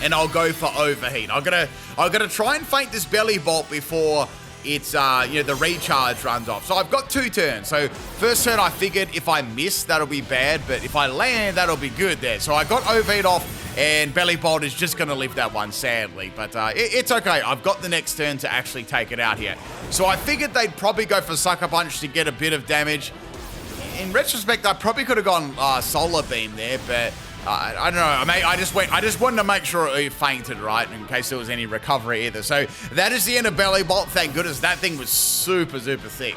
and I'll go for Overheat. I'm gonna try and feint this Belly Bolt before it's, the recharge runs off. So I've got 2 turns. So first turn I figured if I miss, that'll be bad, but if I land, that'll be good there. So I got Overheat off, and Belly Bolt is just going to live that one, sadly. But it's okay. I've got the next turn to actually take it out here. So I figured they'd probably go for Sucker Punch to get a bit of damage. In retrospect, I probably could have gone Solar Beam there, but I don't know. I just wanted to make sure it fainted, right, in case there was any recovery either. So that is the end of Belly Bolt. Thank goodness that thing was super, super thick.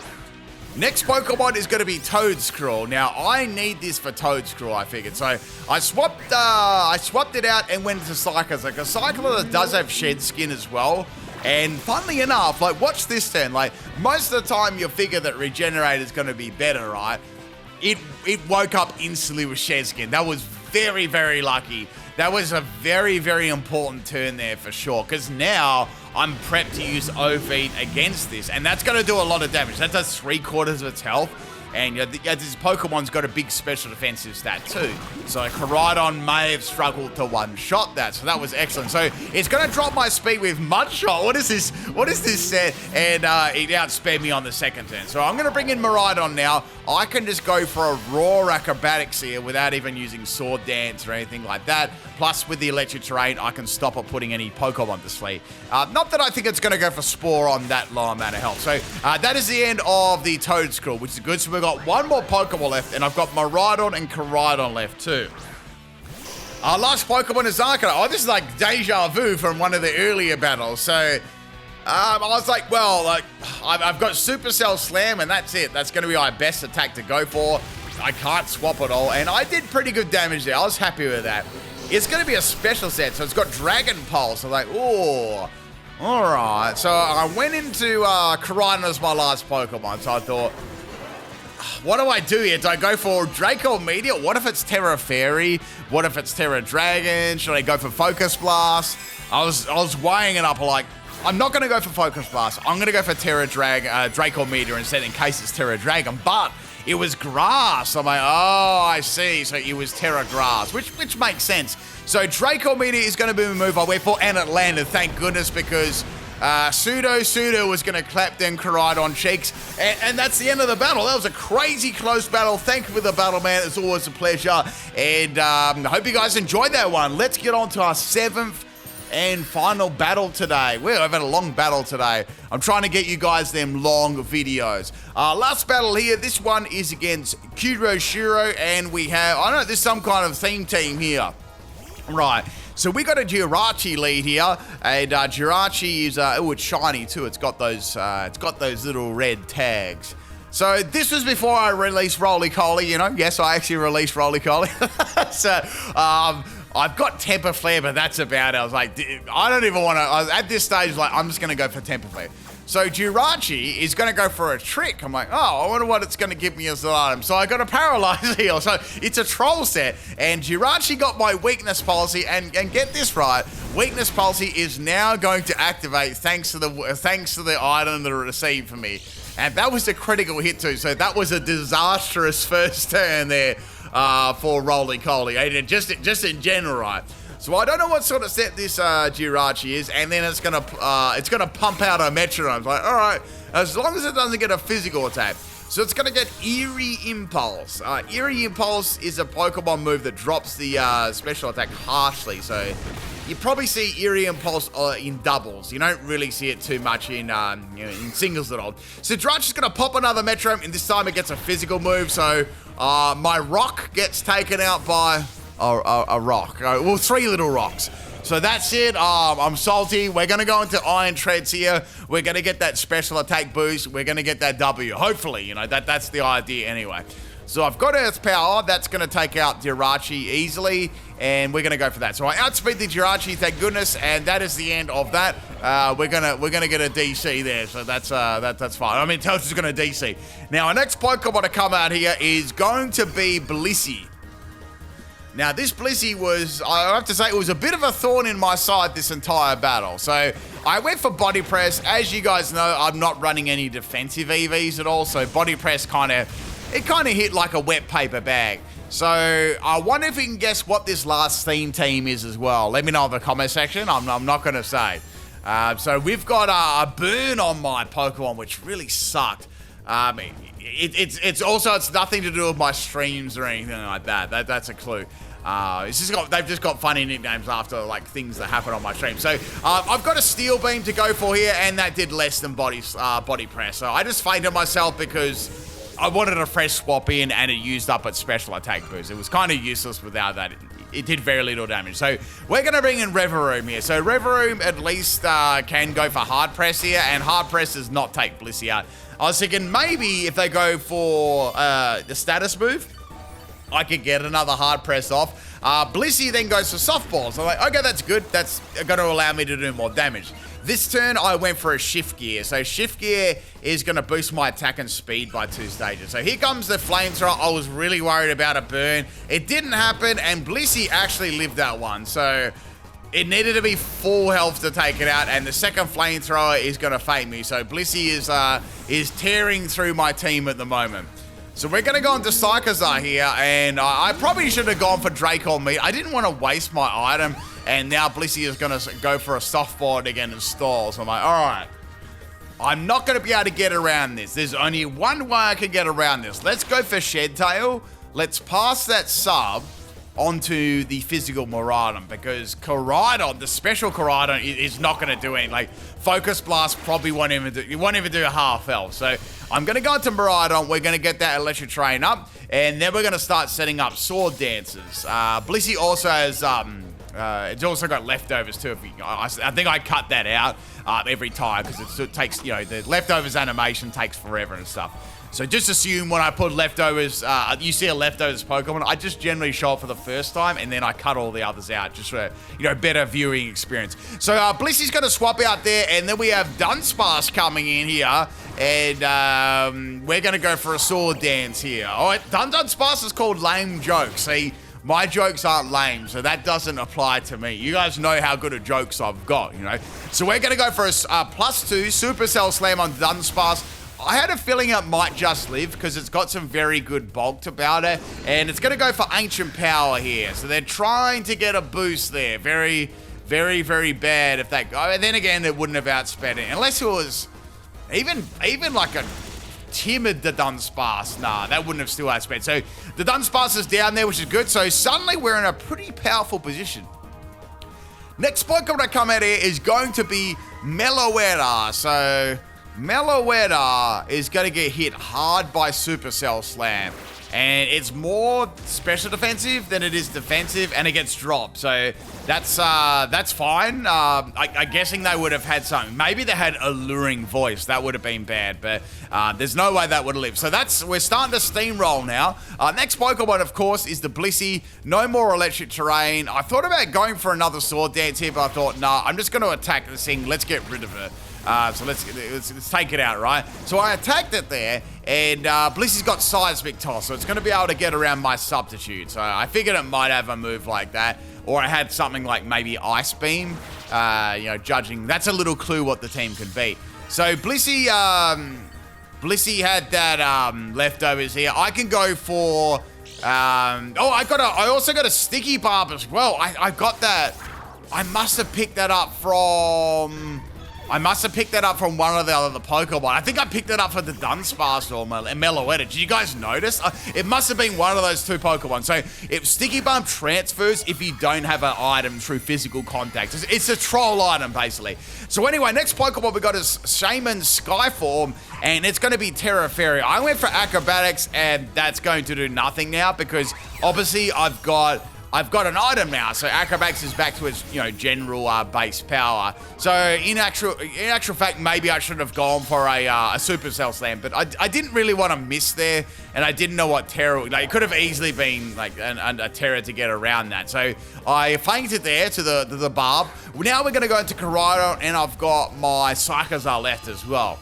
Next Pokemon is going to be Toedscruel. Now, I need this for Toedscruel, I figured. So I swapped it out and went into Cyclizar, because Cyclizar does have Shed Skin as well. And funnily enough, like, watch this turn. Like, most of the time you figure that Regenerate is going to be better, right? It woke up instantly with Shed Skin. That was very, very lucky. That was a very, very important turn there for sure, because now I'm prepped to use Overheat against this, and that's going to do a lot of damage. That does 3/4 of its health, and this Pokemon's got a big special defensive stat too. So Koraidon may have struggled to one-shot that, so that was excellent. So it's going to drop my speed with Mudshot. What is this? What is this set? And it outsped me on the second turn. So I'm going to bring in Miraidon now. I can just go for a raw acrobatics here without even using Sword Dance or anything like that. Plus, with the electric terrain, I can stop it putting any Pokemon to sleep. Not that I think it's going to go for Spore on that low amount of health. So that is the end of the Toedscruel, which is good. So we've got one more Pokemon left, and I've got Miraidon and Koraidon left too. Our last Pokemon is Arcanine. Oh, this is like deja vu from one of the earlier battles. So I was like, well, I've got Supercell Slam, and that's it. That's going to be my best attack to go for. I can't swap at all, and I did pretty good damage there. I was happy with that. It's going to be a special set, so it's got Dragon Pulse. I'm like, oh, all right. So I went into Koraidon as my last Pokemon, so I thought, what do I do here? Do I go for Draco Meteor? What if it's Terra Fairy? What if it's Terra Dragon? Should I go for Focus Blast? I was weighing it up, like, I'm not going to go for Focus Blast. I'm going to go for Draco Meteor instead, in case it's Terra Dragon. But it was Grass. I'm like, oh, I see. So it was Terra Grass, which makes sense. So Draco Meteor is going to be the move I went for, and it landed, thank goodness, because Pseudo was going to clap them Koraidon cheeks, and that's the end of the battle. That was a crazy close battle. Thank you for the battle, man. It's always a pleasure, and I hope you guys enjoyed that one. Let's get on to our 7th and final battle today. Well, I've had a long battle today. I'm trying to get you guys them long videos. Last battle here, this one is against Kuroshiro, and we have, I don't know, there's some kind of theme team here. Right, so we got a Jirachi lead here, and Jirachi is, oh, it's shiny too. It's got those little red tags. So this was before I released Roly-Coly, you know. Yes, I actually released Roly-Coly. So, I've got Temper Flare, but that's about it. I was like, I don't even want to, at this stage, like, I'm just going to go for Temper Flare. So Jirachi is going to go for a trick. I'm like, oh, I wonder what it's going to give me as an item. So I got a Paralyze Heal. So it's a troll set. And Jirachi got my Weakness Policy. And get this right, Weakness Policy is now going to activate thanks to the item that it received from me. And that was a critical hit too. So that was a disastrous first turn there for Roly-Coly. And just in general, right? So I don't know what sort of set this Jirachi is, and then it's gonna pump out a Metronome. Like, all right, as long as it doesn't get a physical attack. So it's gonna get Eerie Impulse. Eerie Impulse is a Pokemon move that drops the special attack harshly. So you probably see Eerie Impulse in doubles. You don't really see it too much in in singles at all. So Jirachi's gonna pop another Metronome, and this time it gets a physical move. So my Rock gets taken out by a rock. Well, 3 little rocks. So that's it. I'm salty. We're going to go into Iron Treads here. We're going to get that special attack boost. We're going to get that W. Hopefully, you know, that's the idea anyway. So I've got Earth Power. That's going to take out Jirachi easily, and we're going to go for that. So I outspeed the Jirachi, thank goodness, and that is the end of that. We're gonna get a DC there, so that's fine. I mean, Telstra's going to DC. Now, our next Pokemon to come out here is going to be Blissey. Now, this Blissey was, I have to say, it was a bit of a thorn in my side this entire battle. So I went for Body Press. As you guys know, I'm not running any defensive EVs at all, so Body Press kind of hit like a wet paper bag. So I wonder if you can guess what this last theme team is as well. Let me know in the comment section. I'm not going to say. So we've got a burn on my Pokemon, which really sucked. It's nothing to do with my streams or anything like that. That's a clue. They've just got funny nicknames after like things that happen on my stream. So I've got a Steel Beam to go for here, and that did less than body press. So I just fainted myself because I wanted a fresh swap in, and it used up its special attack boost. It was kind of useless without that. It did very little damage. So we're going to bring in Revavroom here. So Revavroom at least can go for Hard Press here, and Hard Press does not take Blissey out. I was thinking maybe if they go for the status move, I could get another Hard Press off. Blissey then goes for Softballs. I'm like, okay, that's good. That's going to allow me to do more damage. This turn, I went for a Shift Gear. So Shift Gear is going to boost my attack and speed by 2 stages. So here comes the Flamethrower. I was really worried about a burn. It didn't happen, and Blissey actually lived that one. So it needed to be full health to take it out, and the second Flamethrower is going to fate me. So Blissey is tearing through my team at the moment. So we're going to go into Cyclizar here, and I probably should have gone for Draco Meat. I didn't want to waste my item, and now Blissey is going to go for a softball again and stall. So I'm like, all right, I'm not going to be able to get around this. There's only one way I can get around this. Let's go for Shed Tail. Let's pass that sub onto the physical Miraidon, because Koraidon, the special Koraidon, is not going to do anything. Like, Focus Blast probably won't even do half health. So I'm going to go into Miraidon. We're going to get that electric train up, and then we're going to start setting up Sword Dances. Blissey also has it's also got leftovers too. I think I cut that out every time, because it takes, you know, the leftovers animation takes forever and stuff. So just assume when I put leftovers, you see a leftovers Pokemon, I just generally show it for the first time, and then I cut all the others out, just for, you know, better viewing experience. So Blissey's going to swap out there, and then we have Dunsparce coming in here, and we're going to go for a Sword Dance here. All right, Dunsparce is called Lame Joke. See, my jokes aren't lame, so that doesn't apply to me. You guys know how good of jokes I've got, you know. So we're going to go for a +2 Supercell Slam on Dunsparce. I had a feeling it might just live, because it's got some very good bulk about it, and it's going to go for Ancient Power here. So they're trying to get a boost there. Very, very, very bad if that... And then again, it wouldn't have outsped it. Unless it was even like a timid the Dunsparce. Nah, that wouldn't have still outsped. So the Dunsparce is down there, which is good. So suddenly we're in a pretty powerful position. Next Pokemon to come out here is going to be Meloetta. So Meloetta is going to get hit hard by Supercell Slam, and it's more special defensive than it is defensive, and it gets dropped. So that's fine. I'm guessing they would have had something. Maybe they had Alluring Voice. That would have been bad, but there's no way that would have lived. So we're starting to steamroll now. Next Pokemon, of course, is the Blissey. No more electric terrain. I thought about going for another Sword Dance here, but I thought, nah, I'm just going to attack this thing. Let's get rid of it. So let's take it out, right? So I attacked it there, and Blissey's got Seismic Toss, so it's going to be able to get around my Substitute. So I figured it might have a move like that, or I had something like maybe Ice Beam, you know, judging. That's a little clue what the team can be. So Blissey had that leftovers here. I can go for... I also got a Sticky Barb as well. I got that... I must have picked that up from... one of the other Pokemon. I think I picked it up for the Dunsparce or Meloetta. Did you guys notice? It must have been one of those two Pokemon. So if Sticky Bomb transfers if you don't have an item through physical contact. It's a troll item, basically. So anyway, next Pokemon we got is Shaman Skyform, and it's going to be Terra Fairy. I went for Acrobatics, and that's going to do nothing now, because obviously I've got I've got an item now. So Acrobatics is back to its, general base power. So in actual fact, maybe I should have gone for a Supercell Slam, but I didn't really want to miss there, and I didn't know what Terra, it could have easily been like a Terra to get around that. So I fainted there to the Barb. Now we're going to go into Koraidon, and I've got my Cyclizar left as well.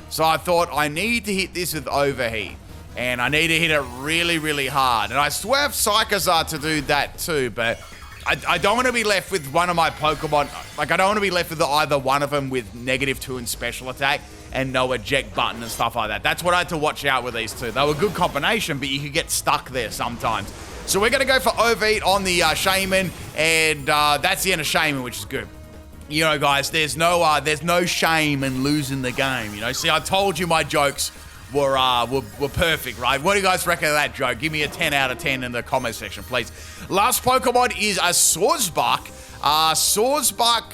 So I thought I need to hit this with Overheat. And I need to hit it really, really hard. And I swerved Cyclizar to do that too, but I don't want to be left with one of my Pokemon. Like, I don't want to be left with either one of them with -2 in special attack and no eject button and stuff like that. That's what I had to watch out with these two. They were a good combination, but you could get stuck there sometimes. So we're going to go for Overeat on the Shaman, and that's the end of Shaman, which is good. Guys, there's no shame in losing the game. See, I told you my jokes were perfect, right? What do you guys reckon of that joke? Give me a 10 out of 10 in the comment section, please. Last Pokemon is a Swordsbuck. Swordsbuck,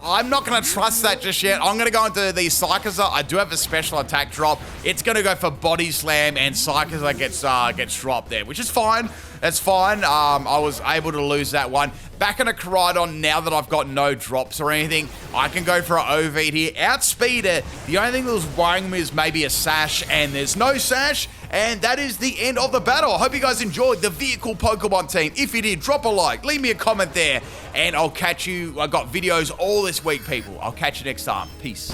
I'm not going to trust that just yet. I'm going to go into the Cyclizar. I do have a special attack drop. It's going to go for Body Slam, and Cyclizar gets dropped there, which is fine. That's fine. I was able to lose that one. Back in a Koraidon, now that I've got no drops or anything, I can go for an Overeat here. Outspeed it. The only thing that was worrying me is maybe a Sash, and there's no Sash, and that is the end of the battle. I hope you guys enjoyed the vehicle Pokemon team. If you did, drop a like, leave me a comment there, and I've got videos all this week, people. I'll catch you next time. Peace.